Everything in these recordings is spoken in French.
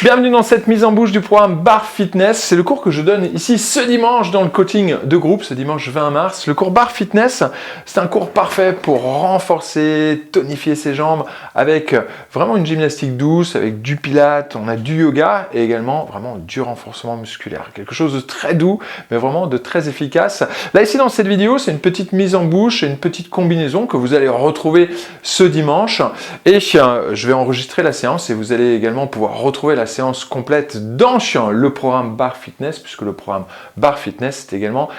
Bienvenue dans cette mise en bouche du programme Bar Fitness. C'est le cours que je donne ici ce dimanche dans le coaching de groupe, ce dimanche 20 mars. Le cours Bar Fitness, c'est un cours parfait pour renforcer, tonifier ses jambes avec vraiment une gymnastique douce, avec du pilates, on a du yoga et également vraiment du renforcement musculaire. Quelque chose de très doux, mais vraiment de très efficace. Là, ici, dans cette vidéo, c'est une petite mise en bouche et une petite combinaison que vous allez retrouver ce dimanche. Et je vais enregistrer la séance et vous allez également pouvoir retrouver la séance complète dans le programme Bar Fitness, puisque le programme Bar Fitness, c'est également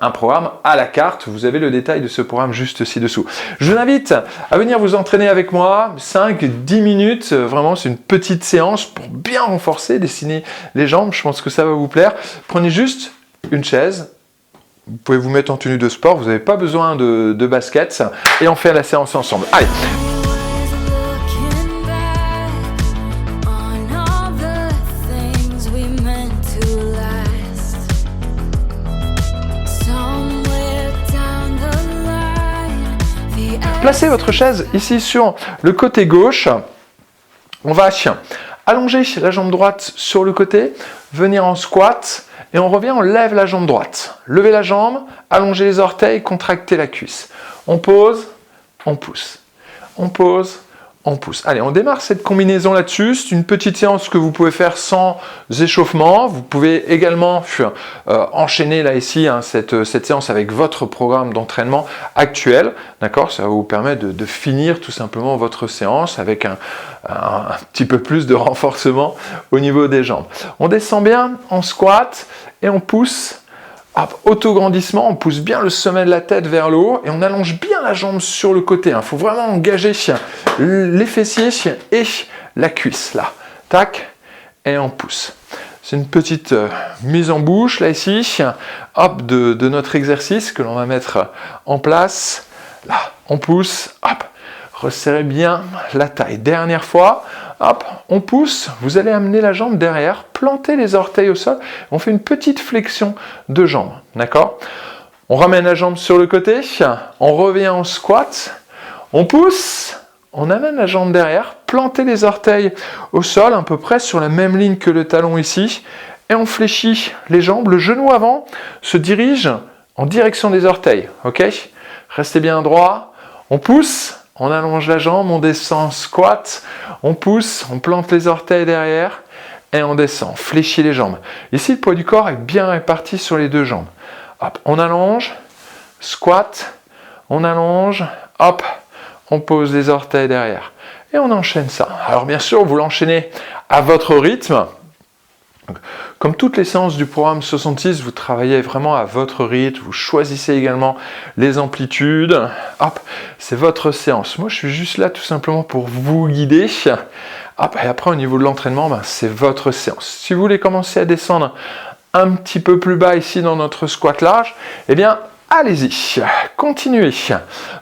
un programme à la carte. Vous avez le détail de ce programme juste ci-dessous. Je vous invite à venir vous entraîner avec moi, 5-10 minutes. Vraiment, c'est une petite séance pour bien renforcer, dessiner les jambes. Je pense que ça va vous plaire. Prenez juste une chaise. Vous pouvez vous mettre en tenue de sport. Vous n'avez pas besoin de baskets. Et on fait la séance ensemble. Allez! Placez votre chaise ici sur le côté gauche. On va allonger la jambe droite sur le côté, venir en squat et on revient, on lève la jambe droite. Levez la jambe, allongez les orteils, contractez la cuisse. On pose, on pousse. On pose, on pousse. Allez, on démarre cette combinaison là-dessus. C'est une petite séance que vous pouvez faire sans échauffement. Vous pouvez également enchaîner là ici cette séance avec votre programme d'entraînement actuel. D'accord? Ça va vous permettre de finir tout simplement votre séance avec un petit peu plus de renforcement au niveau des jambes. On descend bien en squat et on pousse. Autograndissement, on pousse bien le sommet de la tête vers le haut et on allonge bien la jambe sur le côté. Il faut vraiment engager les fessiers et la cuisse. Là, tac, et on pousse. C'est une petite mise en bouche, là, ici, de notre exercice que l'on va mettre en place. Là, on pousse, resserrez bien la taille. Dernière fois, on pousse, vous allez amener la jambe derrière, planter les orteils au sol, on fait une petite flexion de jambe, d'accord? On ramène la jambe sur le côté, on revient en squat, on pousse, on amène la jambe derrière, plantez les orteils au sol, à peu près sur la même ligne que le talon ici, et on fléchit les jambes, le genou avant se dirige en direction des orteils, ok? Restez bien droit, on pousse, on allonge la jambe, on descend, squat, on pousse, on plante les orteils derrière et on descend, fléchit les jambes. Ici, le poids du corps est bien réparti sur les deux jambes. Hop, on allonge, squat, on allonge, hop, on pose les orteils derrière et on enchaîne ça. Alors bien sûr, vous l'enchaînez à votre rythme. Comme toutes les séances du programme 66, vous travaillez vraiment à votre rythme, vous choisissez également les amplitudes. Hop, c'est votre séance. Moi, je suis juste là tout simplement pour vous guider. Hop, et après, au niveau de l'entraînement, c'est votre séance. Si vous voulez commencer à descendre un petit peu plus bas ici dans notre squat large, allez-y, continuez.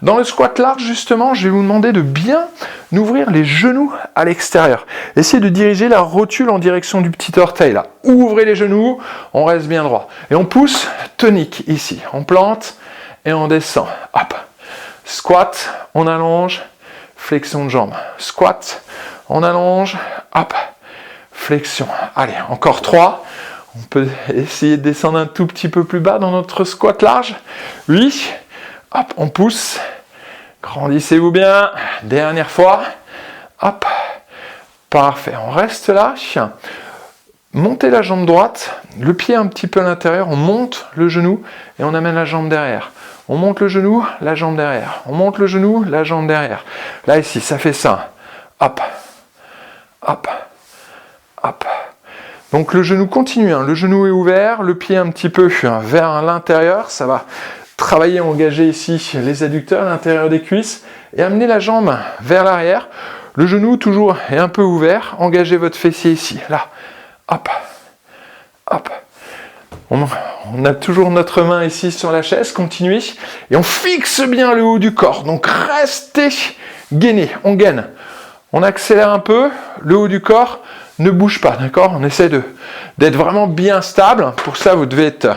Dans le squat large, justement, je vais vous demander de bien ouvrir les genoux à l'extérieur. Essayez de diriger la rotule en direction du petit orteil, là. Ouvrez les genoux, on reste bien droit. Et on pousse, tonique, ici. On plante et on descend. Hop. Squat, on allonge, flexion de jambe. Squat, on allonge, hop, flexion. Allez, encore 3. On peut essayer de descendre un tout petit peu plus bas dans notre squat large. Oui. Hop, on pousse. Grandissez-vous bien. Dernière fois. Hop. Parfait. On reste là. Montez la jambe droite. Le pied un petit peu à l'intérieur. On monte le genou et on amène la jambe derrière. On monte le genou, la jambe derrière. On monte le genou, la jambe derrière. Là, ici, ça fait ça. Hop. Hop. Hop. Donc le genou continue, le genou est ouvert, le pied un petit peu vers l'intérieur, ça va travailler, engager ici les adducteurs, l'intérieur des cuisses, et amener la jambe vers l'arrière. Le genou toujours est un peu ouvert, engagez votre fessier ici, là, hop, hop. On a toujours notre main ici sur la chaise, continuez, et on fixe bien le haut du corps, donc restez gainés, on gaine. On accélère un peu, le haut du corps ne bouge pas, d'accord? On essaie d'être vraiment bien stable. Pour ça, vous devez être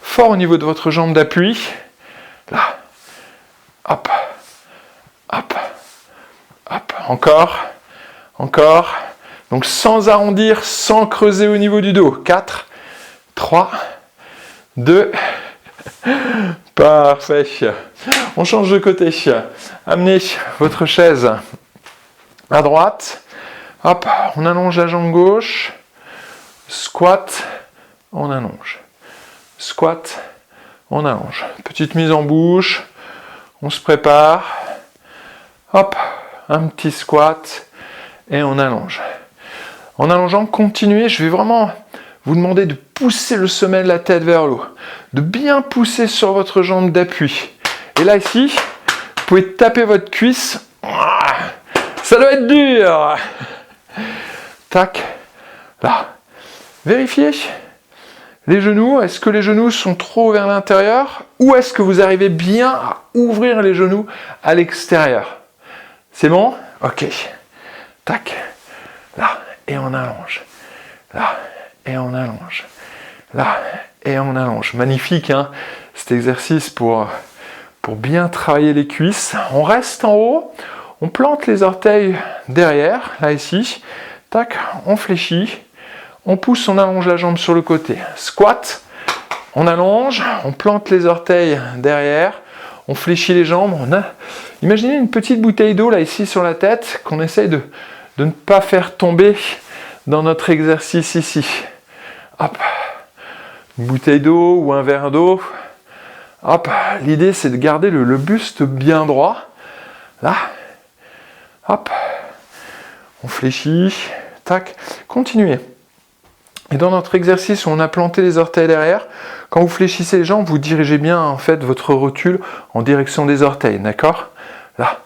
fort au niveau de votre jambe d'appui. Là. Hop. Hop. Hop. Encore. Encore. Donc sans arrondir, sans creuser au niveau du dos. 4, 3, 2, parfait. On change de côté. Amenez votre chaise à droite. Hop, on allonge la jambe gauche. Squat, on allonge. Squat, on allonge. Petite mise en bouche. On se prépare. Hop, un petit squat et on allonge. En allongeant, continuez. Je vais vraiment vous demander de pousser le sommet de la tête vers le haut. De bien pousser sur votre jambe d'appui. Et là, ici, vous pouvez taper votre cuisse. Ça doit être dur. Tac. Là. Vérifiez. Les genoux, est-ce que les genoux sont trop vers l'intérieur ou est-ce que vous arrivez bien à ouvrir les genoux à l'extérieur? C'est bon? Ok. Tac. Là. Et on allonge. Là. Et on allonge. Là. Et on allonge. Magnifique, hein, cet exercice pour bien travailler les cuisses. On reste en haut. On plante les orteils derrière. Là, ici. Tac. On fléchit. On pousse, on allonge la jambe sur le côté. Squat, on allonge, on plante les orteils derrière, on fléchit les jambes. Imaginez une petite bouteille d'eau là ici sur la tête qu'on essaye de ne pas faire tomber dans notre exercice ici. Hop, une bouteille d'eau ou un verre d'eau. Hop, l'idée c'est de garder le buste bien droit. Là, hop, on fléchit, tac, continuez. Et dans notre exercice où on a planté les orteils derrière, quand vous fléchissez les jambes, vous dirigez bien en fait votre rotule en direction des orteils, d'accord? Là,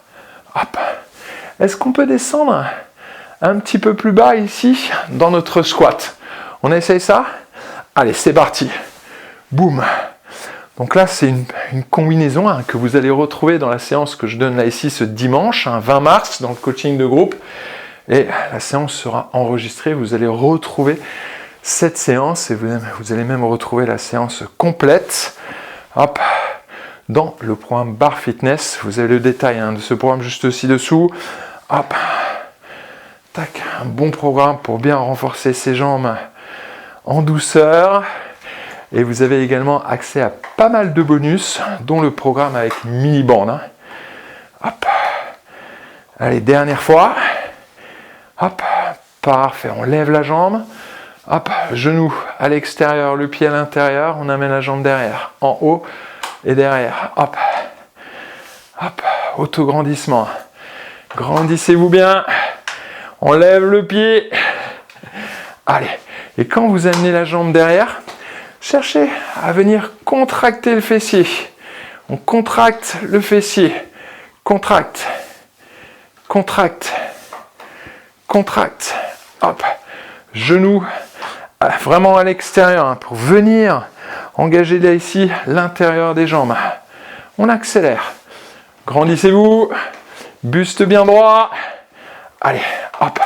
hop. Est-ce qu'on peut descendre un petit peu plus bas ici dans notre squat? On essaye ça? Allez, c'est parti. Boum. Donc là, c'est une combinaison que vous allez retrouver dans la séance que je donne là ici ce dimanche, 20 mars, dans le coaching de groupe. Et la séance sera enregistrée, vous allez retrouver cette séance et vous allez même retrouver la séance complète. Hop, dans le programme Bar Fitness. Vous avez le détail de ce programme juste ci-dessous. Hop, tac, un bon programme pour bien renforcer ses jambes en douceur. Et vous avez également accès à pas mal de bonus, dont le programme avec mini-bande. Hop, allez, dernière fois. Hop, parfait, on lève la jambe. Hop, genou à l'extérieur, le pied à l'intérieur, on amène la jambe derrière, en haut et derrière. Hop, hop, autograndissement. Grandissez-vous bien. On lève le pied. Allez, et quand vous amenez la jambe derrière, cherchez à venir contracter le fessier. On contracte le fessier. Contracte, contracte, contracte. Hop, genou vraiment à l'extérieur pour venir engager là ici l'intérieur des jambes. On accélère. Grandissez-vous. Buste bien droit. Allez, hop.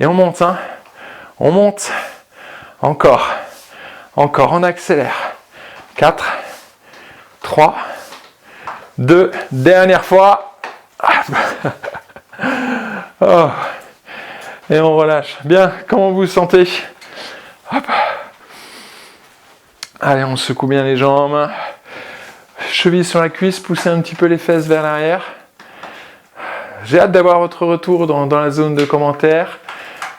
Et on monte. On monte. Encore. Encore. On accélère. 4, 3, 2. Dernière fois. Oh. Et on relâche. Bien. Comment vous vous sentez? Hop. Allez, on secoue bien les jambes. Cheville sur la cuisse, poussez un petit peu les fesses vers l'arrière. J'ai hâte d'avoir votre retour dans la zone de commentaires.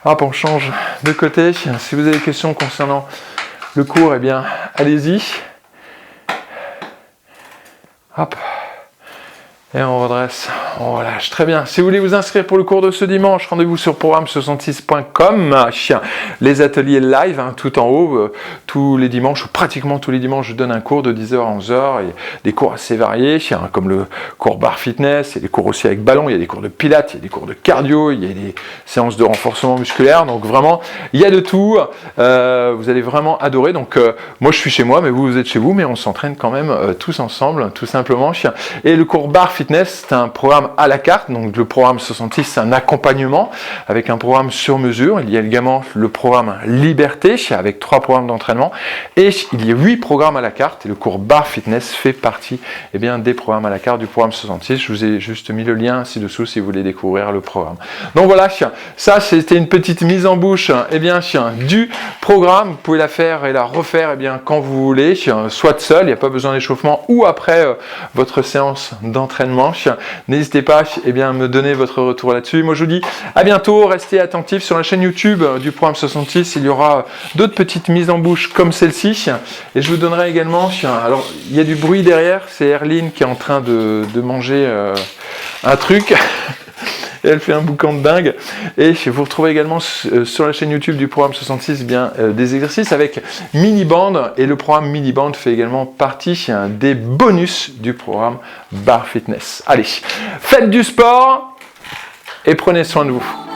Hop, on change de côté. Si vous avez des questions concernant le cours, eh bien, allez-y. Hop. Et on redresse, on relâche. Très bien. Si vous voulez vous inscrire pour le cours de ce dimanche, rendez-vous sur programme66.com. Les ateliers live, tout en haut, tous les dimanches, ou pratiquement tous les dimanches, je donne un cours de 10h à 11h, et des cours assez variés, comme le cours Bar Fitness, il y a des cours aussi avec ballon, il y a des cours de pilates, il y a des cours de cardio, il y a des séances de renforcement musculaire, donc vraiment, il y a de tout. Vous allez vraiment adorer. Donc, moi, je suis chez moi, mais vous êtes chez vous, mais on s'entraîne quand même tous ensemble, tout simplement. Et le cours Bar Fitness, Fitness, c'est un programme à la carte. Donc le programme 66, c'est un accompagnement avec un programme sur mesure. Il y a également le programme Liberté avec 3 programmes d'entraînement. Et il y a 8 programmes à la carte. Et le cours Bar Fitness fait partie des programmes à la carte du programme 66. Je vous ai juste mis le lien ci-dessous si vous voulez découvrir le programme. Donc voilà, ça c'était une petite mise en bouche du programme. Vous pouvez la faire et la refaire quand vous voulez, soit seul, il n'y a pas besoin d'échauffement, ou après votre séance d'entraînement. N'hésitez pas à me donner votre retour là-dessus. Moi je vous dis à bientôt, restez attentifs sur la chaîne YouTube du programme 66, il y aura d'autres petites mises en bouche comme celle-ci, et je vous donnerai également, alors il y a du bruit derrière, c'est Erline qui est en train de manger un truc. Et elle fait un boucan de dingue. Et vous retrouvez également sur la chaîne YouTube du programme 66 des exercices avec mini-band. Et le programme mini-band fait également partie des bonus du programme Bar Fitness. Allez, faites du sport et prenez soin de vous.